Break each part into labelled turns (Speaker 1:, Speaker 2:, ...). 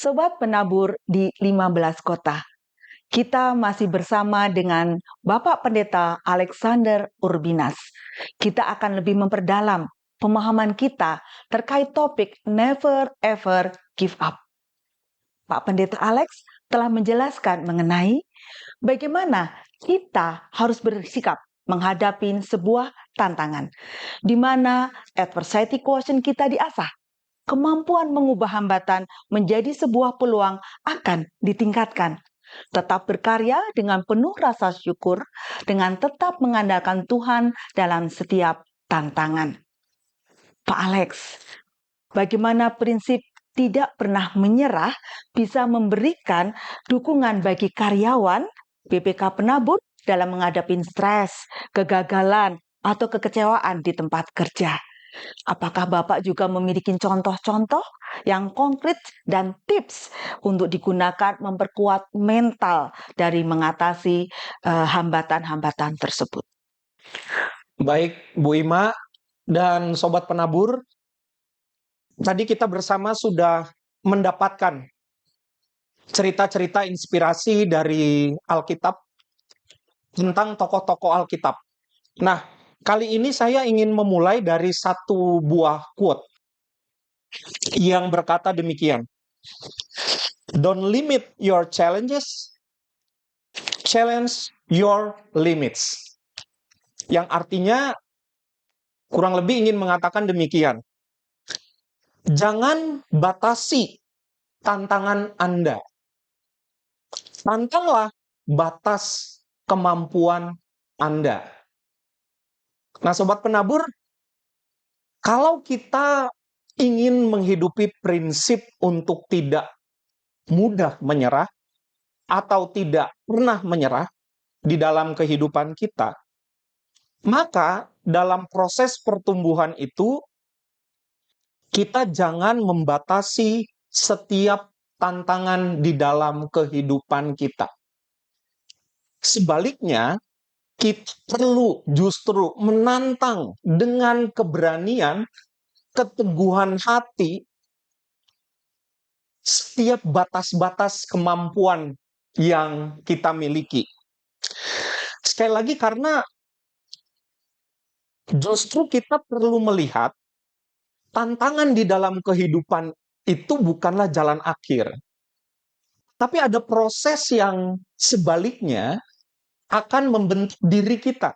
Speaker 1: Sobat penabur di 15 kota, kita masih bersama dengan Bapak Pendeta Alexander Urbinas. Kita akan lebih memperdalam pemahaman kita terkait topik Never Ever Give Up. Pak Pendeta Alex telah menjelaskan mengenai bagaimana kita harus bersikap menghadapi sebuah tantangan, di mana adversity quotient kita diasah. Kemampuan mengubah hambatan menjadi sebuah peluang akan ditingkatkan. Tetap berkarya dengan penuh rasa syukur, dengan tetap mengandalkan Tuhan dalam setiap tantangan. Pak Alex, bagaimana prinsip tidak pernah menyerah bisa memberikan dukungan bagi karyawan BPK Penabur dalam menghadapi stres, kegagalan, atau kekecewaan di tempat kerja? Apakah Bapak juga memiliki contoh-contoh yang konkret dan tips untuk digunakan memperkuat mental dari mengatasi hambatan-hambatan tersebut?
Speaker 2: Baik, Bu Ima dan Sobat Penabur, tadi kita bersama sudah mendapatkan cerita-cerita inspirasi dari Alkitab tentang tokoh-tokoh Alkitab. Nah, kali ini saya ingin memulai dari satu buah quote yang berkata demikian. Don't limit your challenges, challenge your limits. Yang artinya kurang lebih ingin mengatakan demikian. Jangan batasi tantangan Anda. Tantanglah batas kemampuan Anda. Nah, Sobat Penabur, kalau kita ingin menghidupi prinsip untuk tidak mudah menyerah atau tidak pernah menyerah di dalam kehidupan kita, maka dalam proses pertumbuhan itu kita jangan membatasi setiap tantangan di dalam kehidupan kita. Sebaliknya, kita perlu justru menantang dengan keberanian, keteguhan hati, setiap batas-batas kemampuan yang kita miliki. Sekali lagi, karena justru kita perlu melihat tantangan di dalam kehidupan itu bukanlah jalan akhir. Tapi ada proses yang sebaliknya akan membentuk diri kita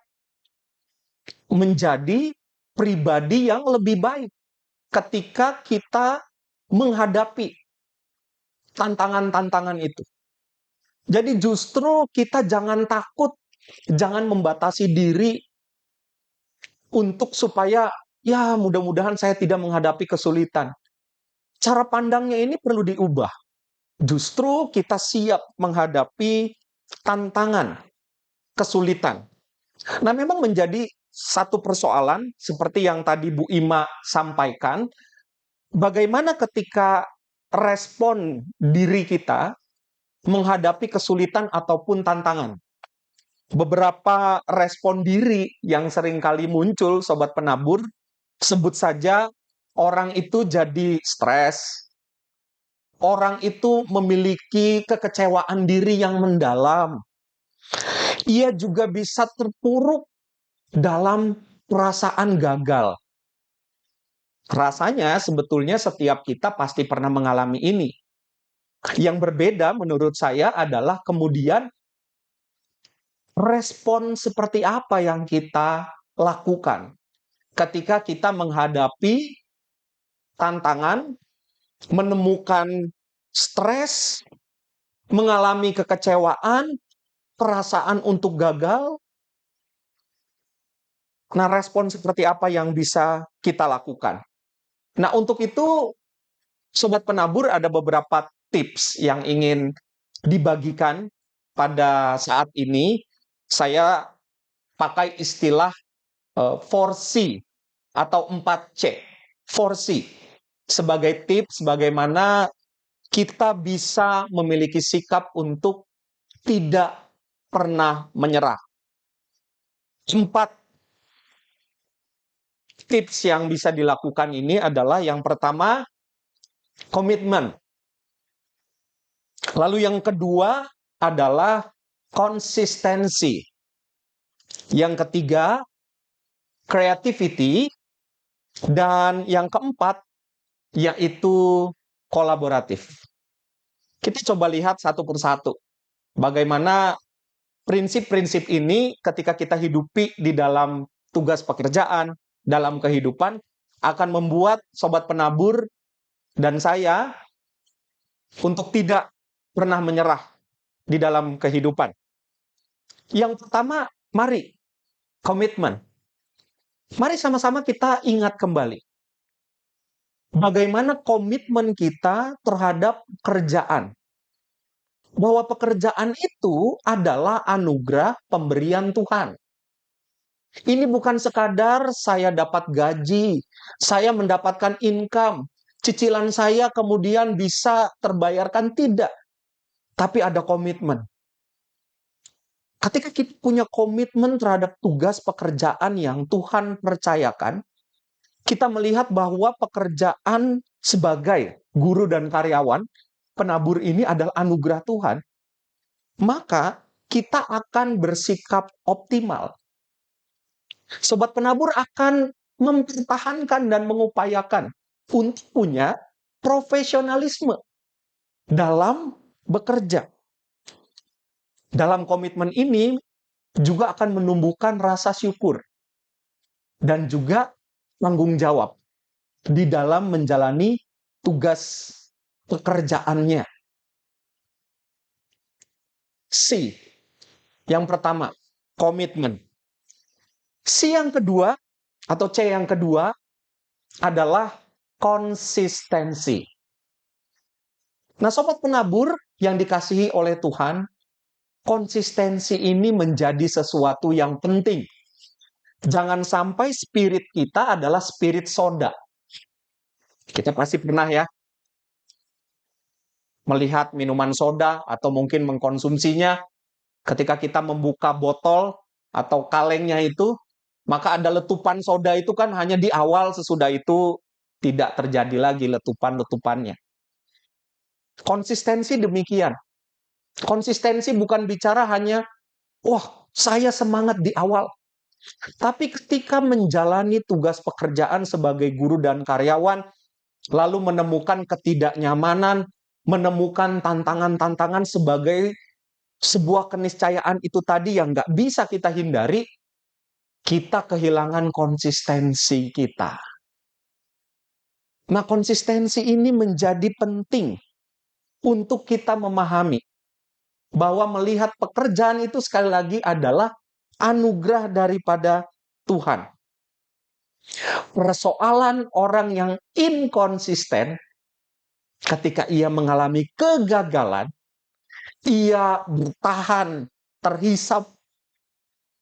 Speaker 2: menjadi pribadi yang lebih baik ketika kita menghadapi tantangan-tantangan itu. Jadi justru kita jangan takut, jangan membatasi diri untuk supaya ya mudah-mudahan saya tidak menghadapi kesulitan. Cara pandangnya ini perlu diubah. Justru kita siap menghadapi tantangan, kesulitan. Nah, memang menjadi satu persoalan seperti yang tadi Bu Ima sampaikan, bagaimana ketika respon diri kita menghadapi kesulitan ataupun tantangan. Beberapa respon diri yang seringkali muncul, Sobat Penabur, sebut saja orang itu jadi stres, orang itu memiliki kekecewaan diri yang mendalam. Ia juga bisa terpuruk dalam perasaan gagal. Rasanya sebetulnya setiap kita pasti pernah mengalami ini. Yang berbeda menurut saya adalah kemudian respon seperti apa yang kita lakukan ketika kita menghadapi tantangan, menemukan stres, mengalami kekecewaan, perasaan untuk gagal. Nah, respon seperti apa yang bisa kita lakukan? Nah, untuk itu, Sobat Penabur, ada beberapa tips yang ingin dibagikan pada saat ini. Saya pakai istilah 4C atau 4C. 4C sebagai tips bagaimana kita bisa memiliki sikap untuk tidak pernah menyerah. 4 tips yang bisa dilakukan ini adalah yang pertama, komitmen. Lalu yang kedua adalah konsistensi. Yang ketiga, creativity. Dan yang keempat, yaitu kolaboratif. Kita coba lihat satu persatu. Bagaimana prinsip-prinsip ini ketika kita hidupi di dalam tugas pekerjaan, dalam kehidupan, akan membuat sobat penabur dan saya untuk tidak pernah menyerah di dalam kehidupan. Yang pertama, mari, komitmen. Mari sama-sama kita ingat kembali. Bagaimana komitmen kita terhadap kerjaan. Bahwa pekerjaan itu adalah anugerah pemberian Tuhan. Ini bukan sekadar saya dapat gaji, saya mendapatkan income, cicilan saya kemudian bisa terbayarkan, tidak. Tapi ada komitmen. Ketika kita punya komitmen terhadap tugas pekerjaan yang Tuhan percayakan, kita melihat bahwa pekerjaan sebagai guru dan karyawan, penabur ini adalah anugerah Tuhan, maka kita akan bersikap optimal. Sobat penabur akan mempertahankan dan mengupayakan untuk punya profesionalisme dalam bekerja. Dalam komitmen ini juga akan menumbuhkan rasa syukur dan juga tanggung jawab di dalam menjalani tugas pekerjaannya. C, yang pertama, komitmen. C yang kedua, atau C yang kedua, adalah konsistensi. Nah, sobat penabur yang dikasihi oleh Tuhan, konsistensi ini menjadi sesuatu yang penting. Jangan sampai spirit kita adalah spirit soda. Kita pasti pernah ya melihat minuman soda atau mungkin mengkonsumsinya. Ketika kita membuka botol atau kalengnya itu, maka ada letupan soda itu kan hanya di awal, sesudah itu tidak terjadi lagi letupan-letupannya. Konsistensi demikian. Konsistensi bukan bicara hanya, wah saya semangat di awal. Tapi ketika menjalani tugas pekerjaan sebagai guru dan karyawan, lalu menemukan ketidaknyamanan, menemukan tantangan-tantangan sebagai sebuah keniscayaan itu tadi yang nggak bisa kita hindari, kita kehilangan konsistensi kita. Nah, konsistensi ini menjadi penting untuk kita memahami bahwa melihat pekerjaan itu sekali lagi adalah anugerah daripada Tuhan. Persoalan orang yang inkonsisten ketika ia mengalami kegagalan, ia bertahan, terhisap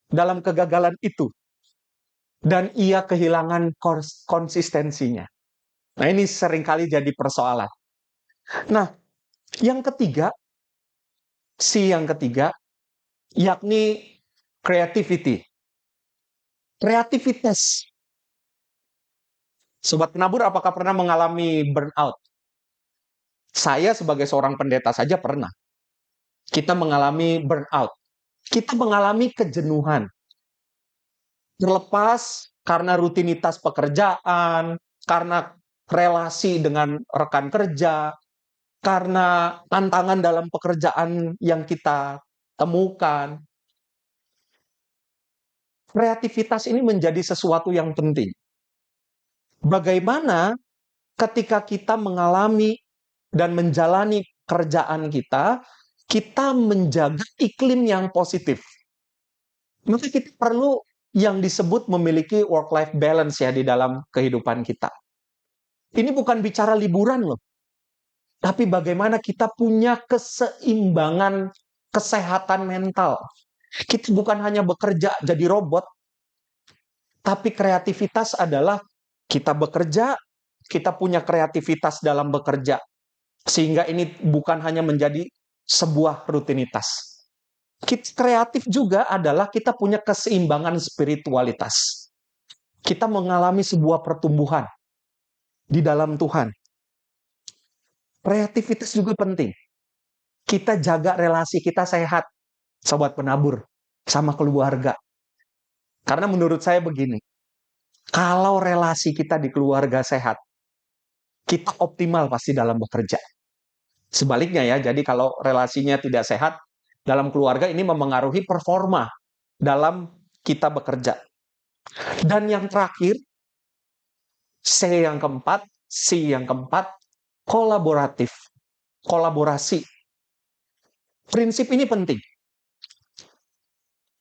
Speaker 2: dalam kegagalan itu, dan ia kehilangan konsistensinya. Nah, ini seringkali jadi persoalan. Nah, yang ketiga, C yang ketiga, yakni creativity. Kreativitas. Sobat penabur, apakah pernah mengalami burnout? Saya sebagai seorang pendeta saja pernah. Kita mengalami burnout. Kita mengalami kejenuhan. Terlepas karena rutinitas pekerjaan, karena relasi dengan rekan kerja, karena tantangan dalam pekerjaan yang kita temukan. Kreativitas ini menjadi sesuatu yang penting. Bagaimana ketika kita mengalami dan menjalani kerjaan kita, kita menjaga iklim yang positif. Maka kita perlu yang disebut memiliki work-life balance ya di dalam kehidupan kita. Ini bukan bicara liburan loh. Tapi bagaimana kita punya keseimbangan kesehatan mental. Kita bukan hanya bekerja jadi robot, tapi kreativitas adalah kita bekerja, kita punya kreativitas dalam bekerja. Sehingga ini bukan hanya menjadi sebuah rutinitas. Kita kreatif juga adalah kita punya keseimbangan spiritualitas. Kita mengalami sebuah pertumbuhan di dalam Tuhan. Kreativitas juga penting. kita jaga relasi kita sehat, sobat penabur, sama keluarga. Karena menurut saya begini, kalau relasi kita di keluarga sehat, kita optimal pasti dalam bekerja. Sebaliknya ya, jadi kalau relasinya tidak sehat dalam keluarga, ini memengaruhi performa dalam kita bekerja. Dan yang terakhir, C yang keempat, kolaboratif. Kolaborasi. Prinsip ini penting.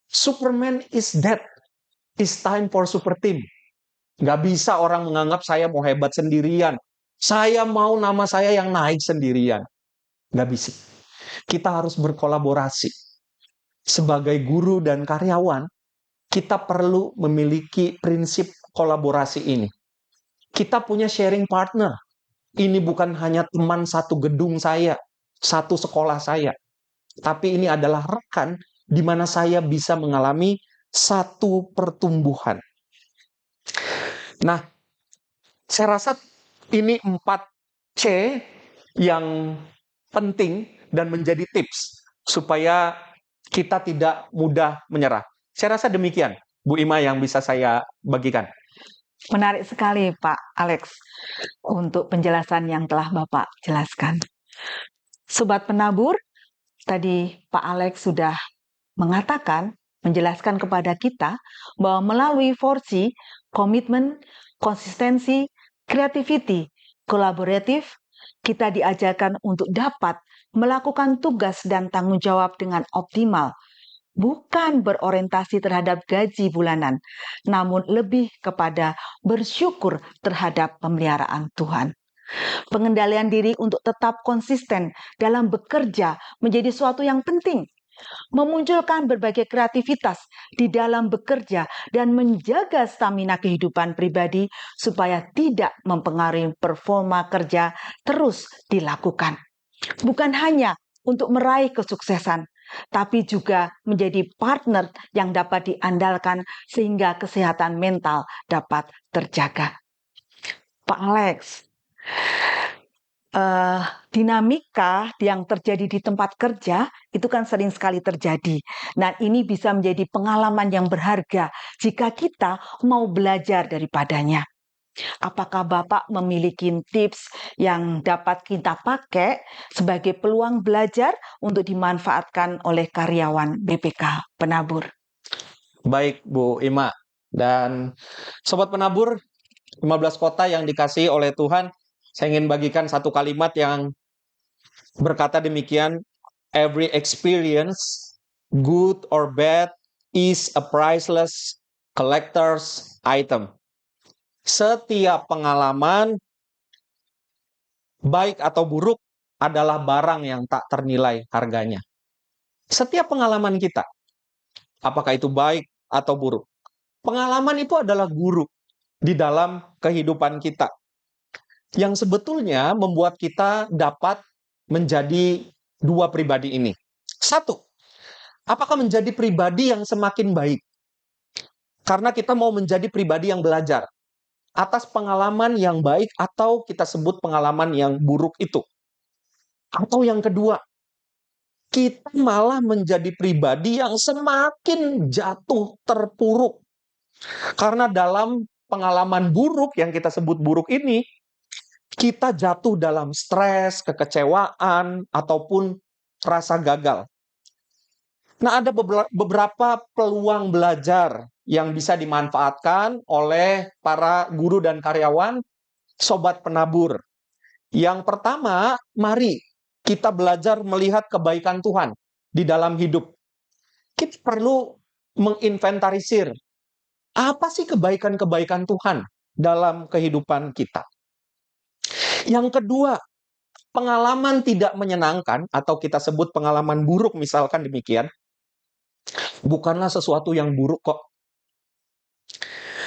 Speaker 2: Superman is dead. It's time for super team. Nggak bisa orang menganggap saya mau hebat sendirian. Saya mau nama saya yang naik sendirian. Nggak bisa. Kita harus berkolaborasi. Sebagai guru dan karyawan, kita perlu memiliki prinsip kolaborasi ini. Kita punya sharing partner. Ini bukan hanya teman satu gedung saya, satu sekolah saya. Tapi ini adalah rekan di mana saya bisa mengalami satu pertumbuhan. Nah, saya rasa ini 4C yang penting dan menjadi tips supaya kita tidak mudah menyerah. Saya rasa demikian, Bu Ima, yang bisa saya bagikan.
Speaker 1: Menarik sekali Pak Alex untuk penjelasan yang telah Bapak jelaskan. Sobat penabur, tadi Pak Alex sudah mengatakan, menjelaskan kepada kita bahwa melalui 4C, komitmen, konsistensi, creativity, kolaboratif, kita diajarkan untuk dapat melakukan tugas dan tanggung jawab dengan optimal, bukan berorientasi terhadap gaji bulanan, namun lebih kepada bersyukur terhadap pemeliharaan Tuhan. Pengendalian diri untuk tetap konsisten dalam bekerja menjadi suatu yang penting. Memunculkan berbagai kreativitas di dalam bekerja dan menjaga stamina kehidupan pribadi supaya tidak mempengaruhi performa kerja terus dilakukan. Bukan hanya untuk meraih kesuksesan, tapi juga menjadi partner yang dapat diandalkan sehingga kesehatan mental dapat terjaga. Pak Alex, dinamika yang terjadi di tempat kerja itu kan sering sekali terjadi. Nah, ini bisa menjadi pengalaman yang berharga jika kita mau belajar daripadanya. Apakah Bapak memiliki tips yang dapat kita pakai sebagai peluang belajar untuk dimanfaatkan oleh karyawan BPK Penabur?
Speaker 2: Baik, Bu Ima. Dan Sobat Penabur, 15 kota yang dikasihi oleh Tuhan, saya ingin bagikan satu kalimat yang berkata demikian, every experience, good or bad, is a priceless collector's item. Setiap pengalaman, baik atau buruk, adalah barang yang tak ternilai harganya. Setiap pengalaman kita, apakah itu baik atau buruk, pengalaman itu adalah guru di dalam kehidupan kita, yang sebetulnya membuat kita dapat menjadi dua pribadi ini. Satu, apakah menjadi pribadi yang semakin baik? Karena kita mau menjadi pribadi yang belajar atas pengalaman yang baik atau kita sebut pengalaman yang buruk itu. Atau yang kedua, kita malah menjadi pribadi yang semakin jatuh terpuruk. Karena dalam pengalaman buruk yang kita sebut buruk ini, kita jatuh dalam stres, kekecewaan, ataupun rasa gagal. Nah, ada beberapa peluang belajar yang bisa dimanfaatkan oleh para guru dan karyawan, sobat penabur. Yang pertama, mari kita belajar melihat kebaikan Tuhan di dalam hidup. Kita perlu menginventarisir apa sih kebaikan-kebaikan Tuhan dalam kehidupan kita. Yang kedua, pengalaman tidak menyenangkan atau kita sebut pengalaman buruk misalkan demikian, bukanlah sesuatu yang buruk kok.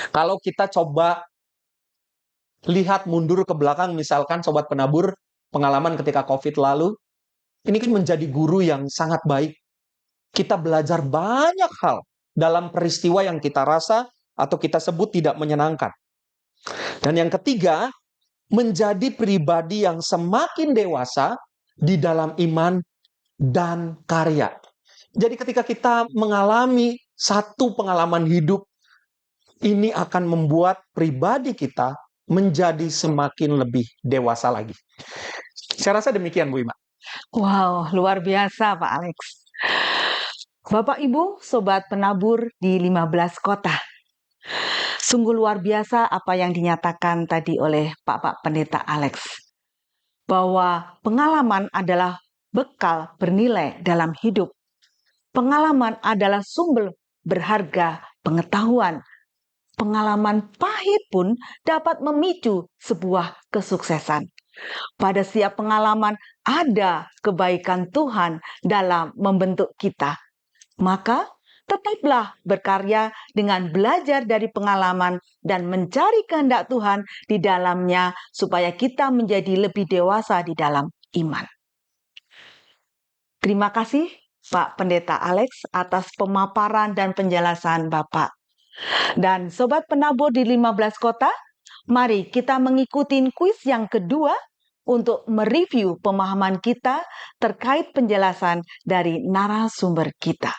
Speaker 2: Kalau kita coba lihat mundur ke belakang misalkan sobat penabur, pengalaman ketika COVID lalu, ini kan menjadi guru yang sangat baik. Kita belajar banyak hal dalam peristiwa yang kita rasa atau kita sebut tidak menyenangkan. Dan yang ketiga, menjadi pribadi yang semakin dewasa di dalam iman dan karya. Jadi ketika kita mengalami satu pengalaman hidup, ini akan membuat pribadi kita menjadi semakin lebih dewasa lagi. Saya rasa demikian, Bu Ima.
Speaker 1: Wow, luar biasa Pak Alex. Bapak Ibu, Sobat Penabur di 15 kota. Sungguh luar biasa apa yang dinyatakan tadi oleh Pak Pendeta Alex. Bahwa pengalaman adalah bekal bernilai dalam hidup. Pengalaman adalah sumber berharga pengetahuan. Pengalaman pahit pun dapat memicu sebuah kesuksesan. Pada setiap pengalaman ada kebaikan Tuhan dalam membentuk kita. Maka tetaplah berkarya dengan belajar dari pengalaman dan mencari kehendak Tuhan di dalamnya supaya kita menjadi lebih dewasa di dalam iman. Terima kasih Pak Pendeta Alex atas pemaparan dan penjelasan Bapak. Dan Sobat Penabur di 15 kota, mari kita mengikuti kuis yang kedua untuk mereview pemahaman kita terkait penjelasan dari narasumber kita.